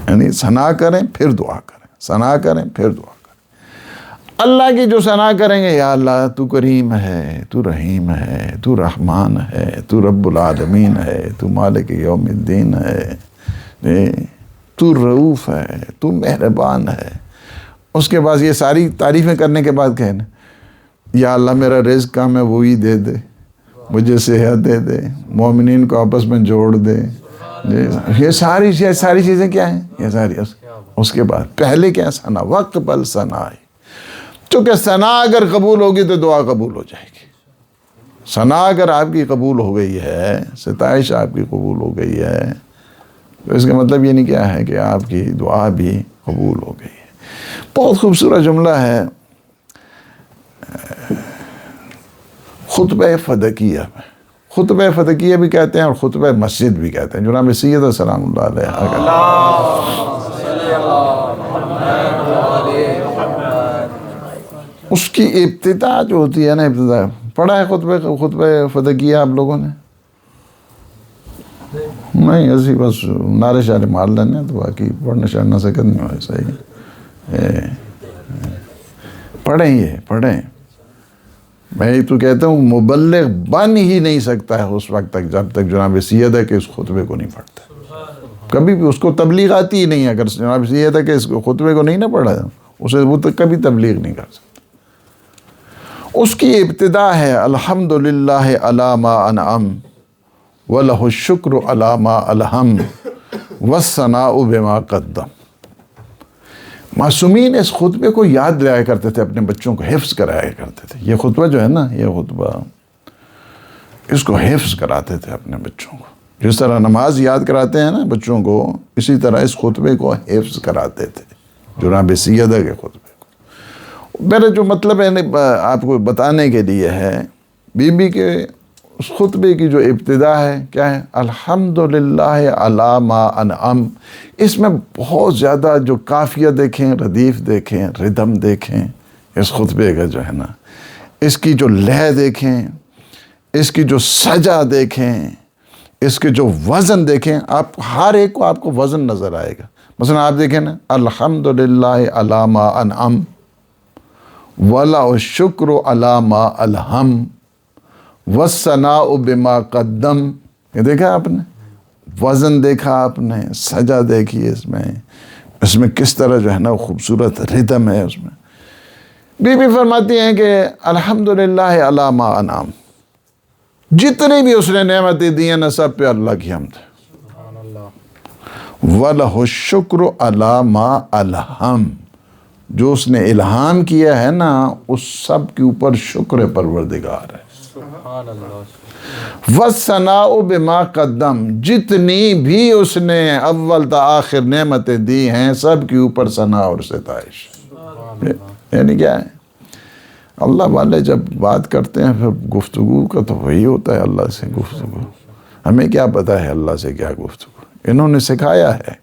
یعنی ثنا کریں پھر دعا کریں، ثنا کریں پھر دعا کریں۔ اللہ کی جو ثنا کریں گے، یا اللہ تو کریم ہے، تو رحیم ہے، تو رحمان ہے، تو رب العالمین ہے، تو مالک یوم الدین ہے، تو رؤوف ہے، تو مہربان ہے۔ اس کے بعد یہ ساری تعریفیں کرنے کے بعد کہنا یا اللہ میرا رزق کام ہے وہی دے دے، مجھے صحت دے دے، مومنین کو آپس میں جوڑ دے، یہ ساری چیزیں کیا ہیں؟ یہ ساری اس کے بعد پہلے کیا ثنا، وَاقْبَلْ ثَنَائِي، چونکہ ثنا اگر قبول ہوگی تو دعا قبول ہو جائے گی۔ ثنا اگر آپ کی قبول ہو گئی ہے، ستائش آپ کی قبول ہو گئی ہے، تو اس کا مطلب یہ نہیں کیا ہے کہ آپ کی دعا بھی قبول ہو گئی ہے۔ بہت خوبصورت جملہ ہے خطبہ فدقیہ میں، خطبہ فدقیہ بھی کہتے ہیں اور خطبہ مسجد بھی کہتے ہیں، جناب سید سلام اللہ علیہ۔ اس کی ابتدا جو ہوتی ہے نا، ابتدا پڑھا ہے خطبہ فدقیہ آپ لوگوں نے؟ نہیں ایسی بس نعرے شعرے مار لینے تو باقی پڑھنا شڑنا سے کرنی ہو ایسا ہی پڑھیں یہ پڑھیں. میں تو کہتا ہوں مبلغ بن ہی نہیں سکتا ہے اس وقت تک جب تک جناب سید ہے کہ اس خطبے کو نہیں پڑھتا. کبھی بھی اس کو تبلیغ آتی ہی نہیں ہے. اگر جناب سید ہے کہ اس خطبے کو نہیں نہ پڑھا اسے وہ تو کبھی تبلیغ نہیں کر سکتا. اس کی ابتدا ہے الحمدللہ علی ما انعم وَلَهُ الشُّكْرُ عَلَى مَا أَلْهَمَ وَالثَّنَاءُ بِمَا قَدَّمَ. معصومین اس خطبے کو یاد رہا کرتے تھے، اپنے بچوں کو حفظ کرایا کرتے تھے. یہ خطبہ جو ہے نا، یہ خطبہ اس کو حفظ کراتے تھے اپنے بچوں کو. جس طرح نماز یاد کراتے ہیں نا بچوں کو، اسی طرح اس خطبے کو حفظ کراتے تھے جناب سیدہ کے خطبے کو. میرا جو مطلب ہے آپ کو بتانے کے لیے ہے، بی بی کے اس خطبے کی جو ابتدا ہے کیا ہے؟ الحمدللہ علی ما انعم. اس میں بہت زیادہ جو قافیہ دیکھیں، ردیف دیکھیں، ردم دیکھیں اس خطبے کا جو ہے نا، اس کی جو لہ دیکھیں، اس کی جو سجا دیکھیں، اس کے جو وزن دیکھیں. آپ ہر ایک کو آپ کو وزن نظر آئے گا. مثلا آپ دیکھیں نا، الحمدللہ علی ما انعم وَلَهُ الشُّكْرُ عَلَى مَا أَلْهَمَ وَالثَّنَاءُ بِمَا قَدَّمَ. یہ دیکھا آپ نے، وزن دیکھا آپ نے، سجا دیکھی اس میں کس طرح جو ہے نا خوبصورت ردم ہے اس میں. بی بی فرماتی ہیں کہ الحمدللہ علی ما انعم، جتنی بھی اس نے نعمتیں دی ہیں نا سب پہ اللہ کی حمد ہے. وَلَهُ الشُّكْرُ عَلَى مَا أَلْهَمَ، جو اس نے الہام کیا ہے نا اس سب کے اوپر شکر پروردگار ہے. وَالثَّنَاءُ بِمَا قَدَّمَ، جتنی بھی اس نے اول تا آخر نعمتیں دی ہیں سب کے اوپر ثنا اور ستائش. یعنی کیا ہے؟ اللہ والے جب بات کرتے ہیں پھر گفتگو کا تو وہی ہوتا ہے اللہ سے گفتگو. ہمیں کیا پتہ ہے اللہ سے کیا گفتگو؟ انہوں نے سکھایا ہے.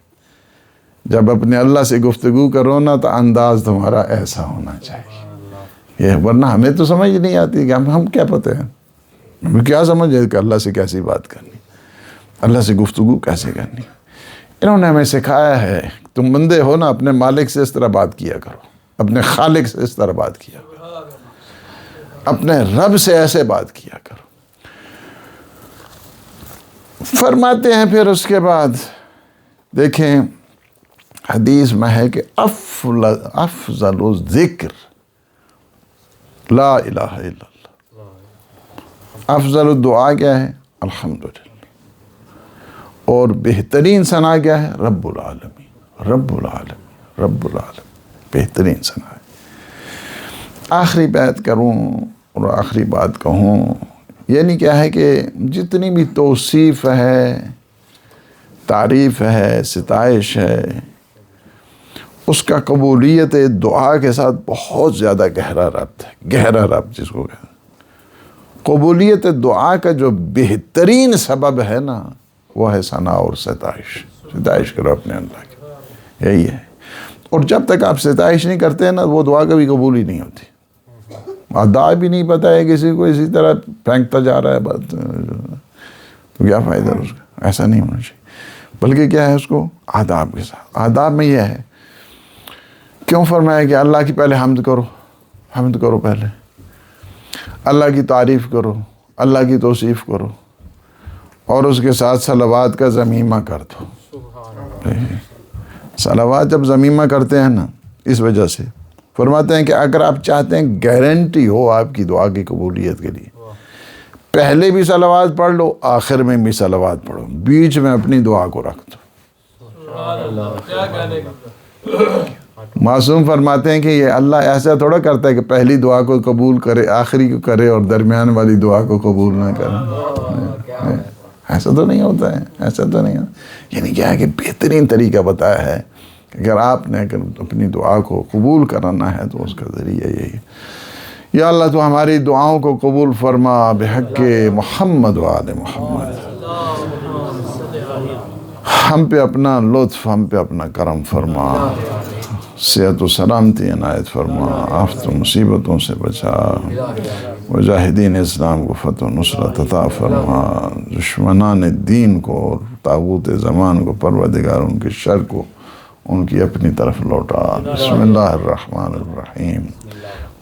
جب اپنے اللہ سے گفتگو کرو نا تو انداز تمہارا ایسا ہونا چاہیے. یہ ورنہ ہمیں تو سمجھ نہیں آتی کہ ہم کیا پتہ ہے، ہمیں کیا سمجھ ہے کہ اللہ سے کیسی بات کرنی، اللہ سے گفتگو کیسے کرنی. انہوں نے ہمیں سکھایا ہے تم بندے ہو نا، اپنے مالک سے اس طرح بات کیا کرو، اپنے خالق سے اس طرح بات کیا کرو، اپنے رب سے ایسے بات کیا کرو. فرماتے ہیں پھر اس کے بعد دیکھیں حدیث میں ہے کہ افضل الذکر لا الہ الا اللہ. افضل الدعا کیا ہے؟ الحمدللہ. اور بہترین ثنا کیا ہے؟ رب العالمین، رب العالمین، رب العالمین. بہترین ثنا ہے. آخری بات کروں اور آخری بات کہوں، یعنی کیا ہے کہ جتنی بھی توصیف ہے، تعریف ہے، ستائش ہے، اس کا قبولیت دعا کے ساتھ بہت زیادہ گہرا ربط ہے. گہرا ربط جس کو کہتے ہیں. قبولیت دعا کا جو بہترین سبب ہے نا وہ ہے ثنا اور ستائش. ستائش کرو اپنے اللہ کی، یہی ہے. اور جب تک آپ ستائش نہیں کرتے ہیں نا وہ دعا کبھی قبول ہی نہیں ہوتی. ادا بھی نہیں پتہ ہے کسی کو، اسی طرح پھینکتا جا رہا ہے بات، تو کیا فائدہ اس کا؟ ایسا نہیں ہونا چاہیے. بلکہ کیا ہے اس کو آداب کے ساتھ. آداب میں یہ ہے، کیوں فرمایا کہ اللہ کی پہلے حمد کرو، حمد کرو پہلے، اللہ کی تعریف کرو، اللہ کی توصیف کرو، اور اس کے ساتھ صلوات کا ضمیمہ کر دو. صلوات جب ضمیمہ کرتے ہیں نا، اس وجہ سے فرماتے ہیں کہ اگر آپ چاہتے ہیں گارنٹی ہو آپ کی دعا کی قبولیت کے لیے، پہلے بھی صلوات پڑھ لو، آخر میں بھی صلوات پڑھو، بیچ میں اپنی دعا کو رکھ دو. معصوم فرماتے ہیں کہ یہ اللہ ایسا تھوڑا کرتا ہے کہ پہلی دعا کو قبول کرے، آخری کو کرے، اور درمیان والی دعا کو قبول نہ کرے. ایسا تو نہیں ہوتا ہے، ایسا تو نہیں ہوتا. یعنی کیا ہے کہ بہترین طریقہ بتایا ہے کہ اگر آپ نے اپنی دعا کو قبول کرانا ہے تو اس کا ذریعہ یہی ہے. یا اللہ تو ہماری دعاؤں کو قبول فرما بحق محمد و آل محمد. ہم پہ اپنا لطف، ہم پہ اپنا کرم فرما، صحت و سلامتی عنایت فرما، آفت و مصیبتوں سے بچا. مجاہدین اسلام کو فتح و نصرت عطا فرما، دشمنان دین کو اور طاغوت زمان کو پروردگار ان کے شر کو ان کی اپنی طرف لوٹا۔ بسم اللہ الرحمن الرحیم۔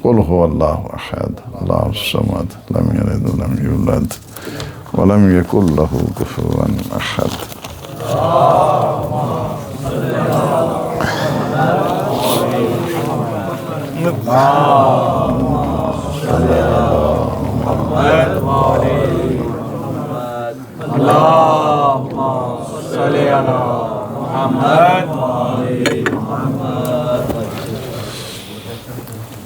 قل هو اللہ احد اللہ الصمد لم یلد ولم یولد ولم یکن له کفوا احد۔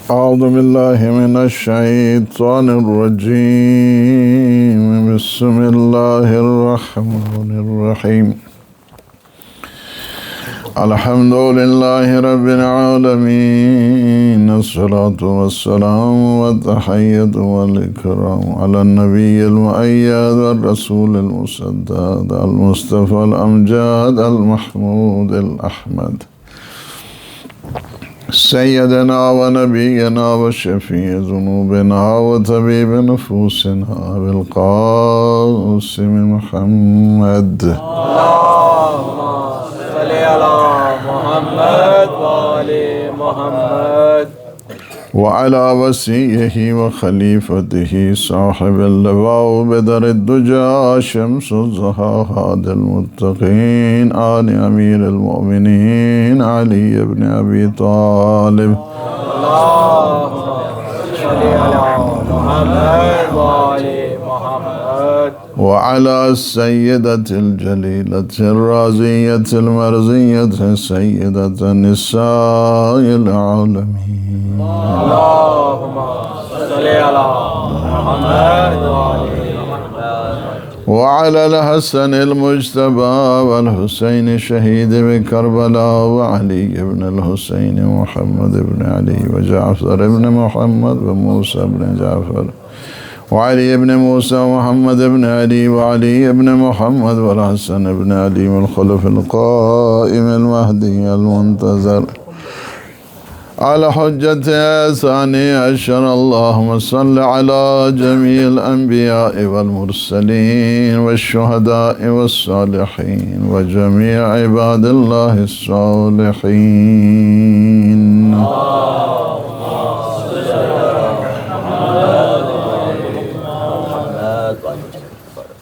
اعوذ باللہ من الشیطان الرجیم، بسم اللہ الرحمن الرحیم۔ الحمد للہ رب العالمین، الصلاة والسلام والتحیۃ والاکرام علی النبی المؤید والرسول المسدد المصطفى الامجد المحمود الاحمد، سیدنا و نبینا و شفیع ذنوبنا و طبیب نفوسنا بالقاسم محمد۔ وعلى وصيه وخليفته صاحب اللواء بدر الدجى شمس الزهاد المتقين آل أمير المؤمنين علي بن أبي طالب، وعلى السيدة الجليلة الرازية المرزية سيدة النساء العالمين، اللهم صل على محمد وعلى الحسن المجتبى والحسين شهيد بكربلاء وعلي بن الحسين محمد بن علي وجعفر بن محمد وموسى بن جعفر وعلي بن موسى ومحمد بن علي وعلي بن محمد والحسن بن علي والخلف القائم المهدي المنتظر على حجة ثاني عشر، اللهم صل على جميع الأنبياء والمرسلين والشهداء والصالحين وجميع عباد الله الصالحين۔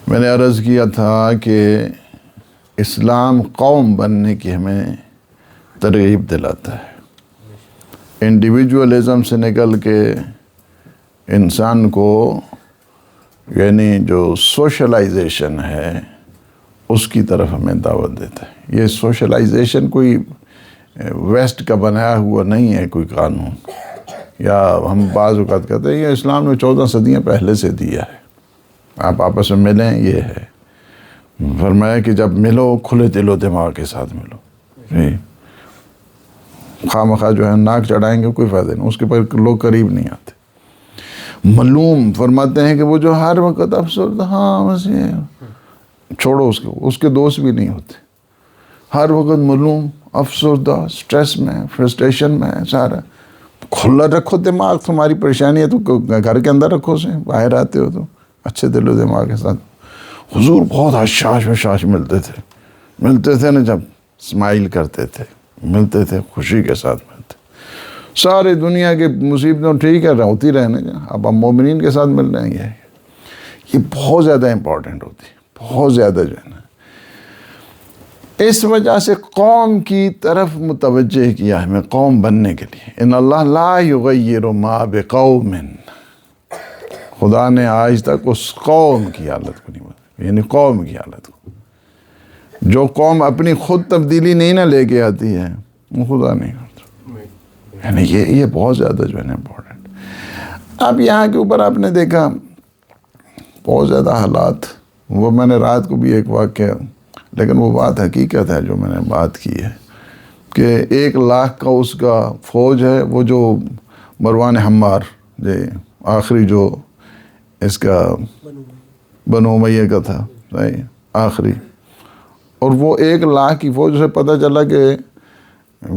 میں نے عرض کیا تھا کہ اسلام قوم بننے کی ہمیں ترغیب دلاتا ہے، انڈیویجولزم سے نکل کے انسان کو یعنی جو سوشلائزیشن ہے اس کی طرف ہمیں دعوت دیتا ہے۔ یہ سوشلائزیشن کوئی ویسٹ کا بنایا ہوا نہیں ہے کوئی قانون، یا ہم بعض اوقات کہتے ہیں یہ اسلام نے 14 صدیاں پہلے سے دیا ہے، آپ آپس میں ملیں، یہ ہے۔ فرمایا کہ جب ملو کھلے دل و دماغ کے ساتھ ملو، خواہ مخواہ جو ہے ناک چڑھائیں گے کوئی فائدہ نہیں، اس کے پر لوگ قریب نہیں آتے۔ ملوم فرماتے ہیں کہ وہ جو ہر وقت افسردہ، ہاں بس یہ چھوڑو، اس کے دوست بھی نہیں ہوتے، ہر وقت ملوم، افسردہ، سٹریس میں، فرسٹریشن میں، سارا کھلا رکھو دماغ، تمہاری پریشانی ہے تو گھر کے اندر رکھو اسے، باہر آتے ہو تو اچھے دل و دماغ کے ساتھ۔ حضور بہت حشاش ملتے تھے نا، جب اسمائل کرتے تھے، ملتے تھے خوشی کے ساتھ ملتے، سارے دنیا کے مصیبتوں ٹھیک ہے ہوتی رہنے، اب ہم مومنین کے ساتھ مل رہے ہیں، یہ بہت زیادہ امپورٹنٹ ہوتی ہے، بہت زیادہ جو ہے نا۔ اس وجہ سے قوم کی طرف متوجہ کیا ہمیں قوم بننے کے لیے۔ ان اللہ لا یغیر ما بقوم، خدا نے آج تک اس قوم کی حالت کو نہیں بدلا، یعنی قوم کی حالت کو، جو قوم اپنی خود تبدیلی نہیں نہ لے کے آتی ہے وہ خدا نہیں کرتا، یعنی یہ بہت زیادہ جو ہے نا امپورٹنٹ۔ اب یہاں کے اوپر آپ نے دیکھا بہت زیادہ حالات، وہ میں نے رات کو بھی ایک واقعہ، لیکن وہ بات حقیقت ہے جو میں نے بات کی ہے کہ 1 لاکھ کا اس کا فوج ہے، وہ جو مروان حمار جو آخری جو اس کا بنو امیہ کا تھا آخری، اور وہ 1 لاکھ کی فوج سے پتہ چلا کہ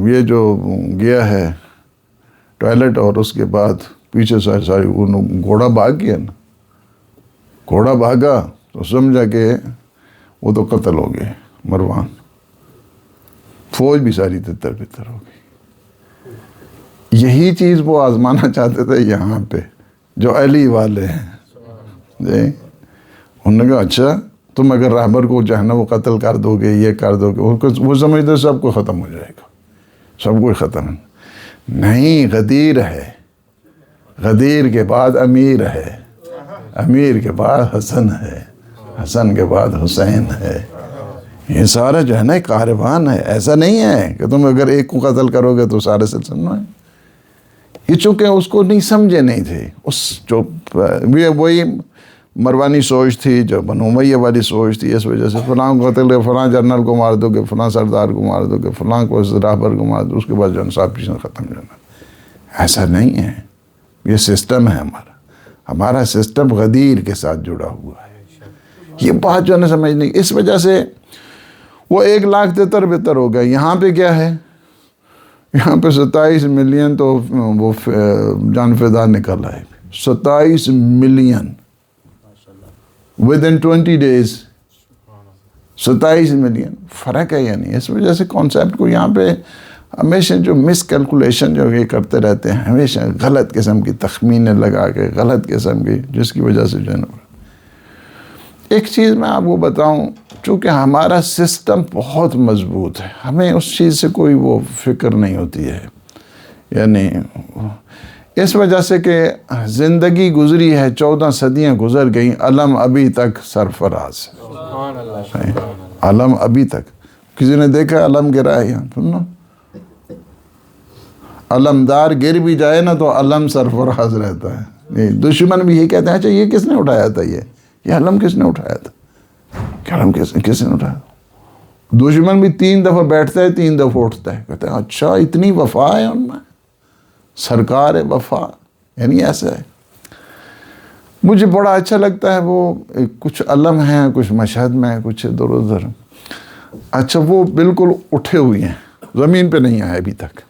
یہ جو گیا ہے ٹوائلٹ اور اس کے بعد پیچھے ساری گھوڑا بھاگ گیا نا، گھوڑا بھاگا تو سمجھا کہ وہ تو قتل ہو گئے مروان، فوج بھی ساری تتر بتر ہو گئی۔ یہی چیز وہ آزمانا چاہتے تھے یہاں پہ جو علی والے ہیں جی۔ انہوں نے کہا اچھا تم اگر رہبر کو جو ہے نا وہ قتل کر دو گے، یہ کر دو گے، وہ سمجھتے سب کو ختم ہو جائے گا، سب کو ختم نہیں۔ غدیر ہے، غدیر کے بعد امیر ہے، امیر کے بعد حسن ہے، حسن کے بعد حسین ہے۔ یہ سارا جو ہے نا کاروان ہے، ایسا نہیں ہے کہ تم اگر ایک کو قتل کرو گے تو سارے سلسلہ ہے۔ یہ چونکہ اس کو نہیں سمجھے نہیں تھے، اس جو وہی مروانی سوچ تھی، جو بنو امیہ والی سوچ تھی، اس وجہ سے فلاں کو قتل، فلاں جنرل کو مار دو گے، فلاں سردار کو مار دو گے، فلاں کو رہبر کو مار دو، اس کے بعد جو سب چیزیں ختم جانا۔ ایسا نہیں ہے، یہ سسٹم ہے ہمارا سسٹم غدیر کے ساتھ جڑا ہوا ہے۔ یہ بات جو ہے نا سمجھ نہیں، اس وجہ سے وہ 1,73,000 بہتر ہو گئے۔ یہاں پہ کیا ہے، یہاں پہ 27 ملین تو وہ جان فدا نکل آئے، 27 ملین within 20 days، 27 ملین فرق ہے۔ یعنی اس وجہ سے کانسیپٹ کو یہاں پہ ہمیشہ جو مس کیلکولیشن جو یہ کرتے رہتے ہیں، ہمیشہ غلط قسم کی تخمینے لگا کے، غلط قسم کی، جس کی وجہ سے جو ہے نا۔ ایک چیز میں آپ کو بتاؤں، چونکہ ہمارا سسٹم بہت مضبوط ہے، ہمیں اس چیز سے کوئی وہ فکر نہیں ہوتی ہے، یعنی اس وجہ سے کہ زندگی گزری ہے، 14 صدیاں گزر گئیں، علم ابھی تک سرفراز ہے، علم ابھی تک۔ کسی نے دیکھا علم گرا ہے یہاں؟ سنو، علمدار گر بھی جائے نا تو علم سرفراز رہتا ہے۔ دشمن بھی یہی کہتے ہیں، اچھا یہ کس نے اٹھایا تھا، یہ علم کس نے اٹھایا تھا، کیا علم کس نے اٹھایا؟ دشمن بھی 3 دفعہ بیٹھتا ہے، 3 دفعہ اٹھتا ہے، کہتے ہیں اچھا اتنی وفا ہے ان میں، سرکار وفا، یعنی ایسا ہے۔ مجھے بڑا اچھا لگتا ہے وہ کچھ علم ہیں، کچھ مشہد میں، کچھ ادھر ادھر، اچھا وہ بالکل اٹھے ہوئے ہیں، زمین پہ نہیں آئے ابھی تک۔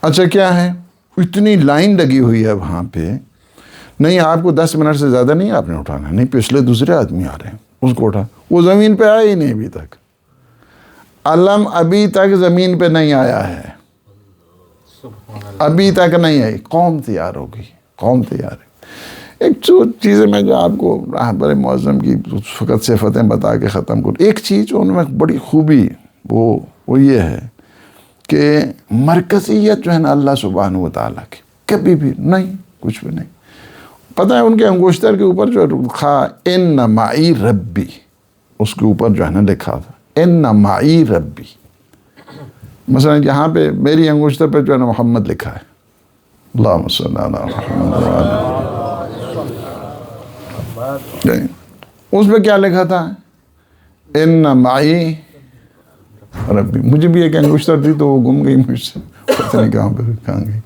اچھا کیا ہے، اتنی لائن لگی ہوئی ہے وہاں پہ، نہیں آپ کو 10 منٹ سے زیادہ نہیں آپ نے اٹھانا، نہیں پچھلے دوسرے آدمی آ رہے ہیں، اس کو اٹھا، وہ زمین پہ آیا ہی نہیں ابھی تک، علم ابھی تک زمین پہ نہیں آیا ہے، ابھی تک نہیں آئی، قوم تیار ہو گئی، قوم تیار ہے۔ ایک چیز میں جو آپ کو رہبر معظم کی فقط صفتیں بتا کے ختم کروں، ایک چیز جو ان میں بڑی خوبی وہ یہ ہے کہ مرکزیت جو ہے نا اللہ سبحانہ و تعالیٰ کی کبھی بھی نہیں، کچھ بھی نہیں۔ پتہ ہے ان کے انگشتر کے اوپر جو لکھا ان معی ربی، اس کے اوپر جو ہے نا لکھا تھا ان معی ربی، مثلا یہاں پہ میری انگشتر پہ جو ہے نا محمد لکھا ہے، اللہم صلی علی محمد اس پہ کیا لکھا تھا، ان معی ربی۔ مجھے بھی ایک انگشتر تھی تو وہ گم گئی مجھ سے، پتہ نہیں کہاں گئی۔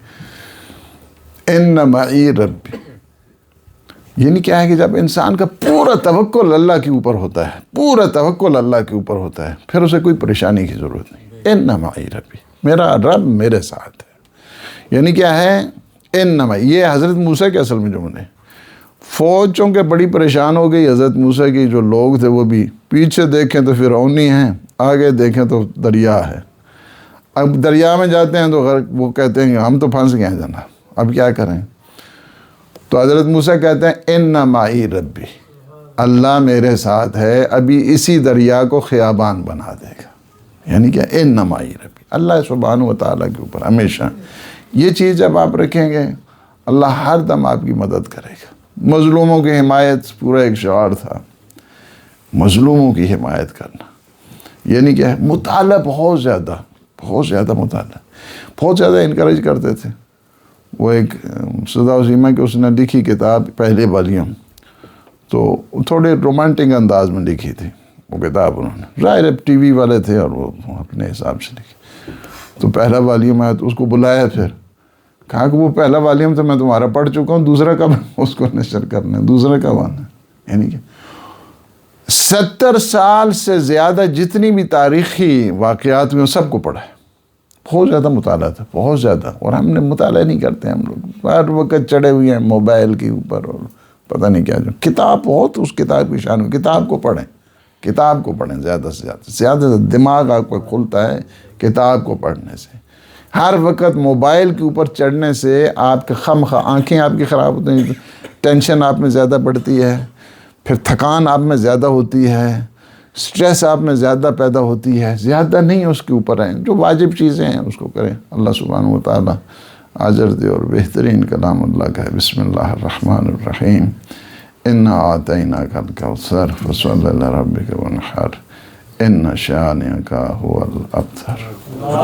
ان معی ربی یعنی کیا ہے کہ جب انسان کا پورا توکل اللہ کے اوپر ہوتا ہے، پورا توکل اللہ کے اوپر ہوتا ہے، پھر اسے کوئی پریشانی کی ضرورت نہیں۔ ان معی ربی، میرا رب میرے ساتھ ہے، یعنی کیا ہے، ان معی، یہ حضرت موسیٰ کے اصل میں جملے۔ فوج چونکہ بڑی پریشان ہو گئی حضرت موسیٰ کی، جو لوگ تھے وہ بھی، پیچھے دیکھیں تو فرعونی ہیں، آگے دیکھیں تو دریا ہے۔ اب دریا میں جاتے ہیں تو وہ کہتے ہیں کہ ہم تو پھنس گئے ہیں جناب، اب کیا کریں؟ تو حضرت موسیٰ کہتے ہیں ان معی ربی، اللہ میرے ساتھ ہے، ابھی اسی دریا کو خیابان بنا دے گا، یعنی کہ ان معی ربی، اللہ سبحانہ و تعالیٰ کے اوپر ہمیشہ یہ چیز جب آپ رکھیں گے، اللہ ہر دم آپ کی مدد کرے گا۔ مظلوموں کی حمایت پورا ایک شعار تھا، مظلوموں کی حمایت کرنا، یعنی کہ مطالعہ بہت زیادہ مطالعہ، بہت زیادہ انکریج کرتے تھے۔ وہ ایک صدا وسیمہ کی اس نے لکھی کتاب پہلے والیوم، تو تھوڑے رومانٹک انداز میں لکھی تھی وہ کتاب، انہوں نے ظاہر ٹی وی والے تھے اور وہ اپنے حساب سے لکھی، تو پہلا والیوم آیا تو اس کو بلایا، پھر کہا کہ وہ پہلا والیوم تو میں تمہارا پڑھ چکا ہوں، دوسرا کب اس کو نشر کرنا ہے، دوسرا کب آنا ہے؟ یعنی کہ 70 سال سے زیادہ جتنی بھی تاریخی واقعات میں سب کو پڑھا ہے، بہت زیادہ مطالعہ تھا، بہت زیادہ، اور ہم نے مطالعہ نہیں کرتے ہم لوگ، ہر وقت چڑھے ہوئے ہیں موبائل کے اوپر اور پتہ نہیں کیا جو کتاب بہت اس کتاب کی شان، کتاب کو پڑھیں، کتاب کو پڑھیں زیادہ سے زیادہ دماغ آپ کو کھلتا ہے کتاب کو پڑھنے سے۔ ہر وقت موبائل کے اوپر چڑھنے سے آپ کے آنکھیں آپ کی خراب ہوتی ہیں، ٹینشن آپ میں زیادہ بڑھتی ہے، پھر تھکان آپ میں زیادہ ہوتی ہے، سٹریس آپ میں زیادہ پیدا ہوتی ہے۔ زیادہ نہیں اس کے اوپر ہیں، جو واجب چیزیں ہیں اس کو کریں۔ اللہ سبحانہ وتعالی اجر دے، اور بہترین کلام اللہ کا ہے۔ بسم اللہ الرحمن الرحیم، انا اعطیناک الکوثر فصلی لربک وانحر ان شانئک هو الابتر۔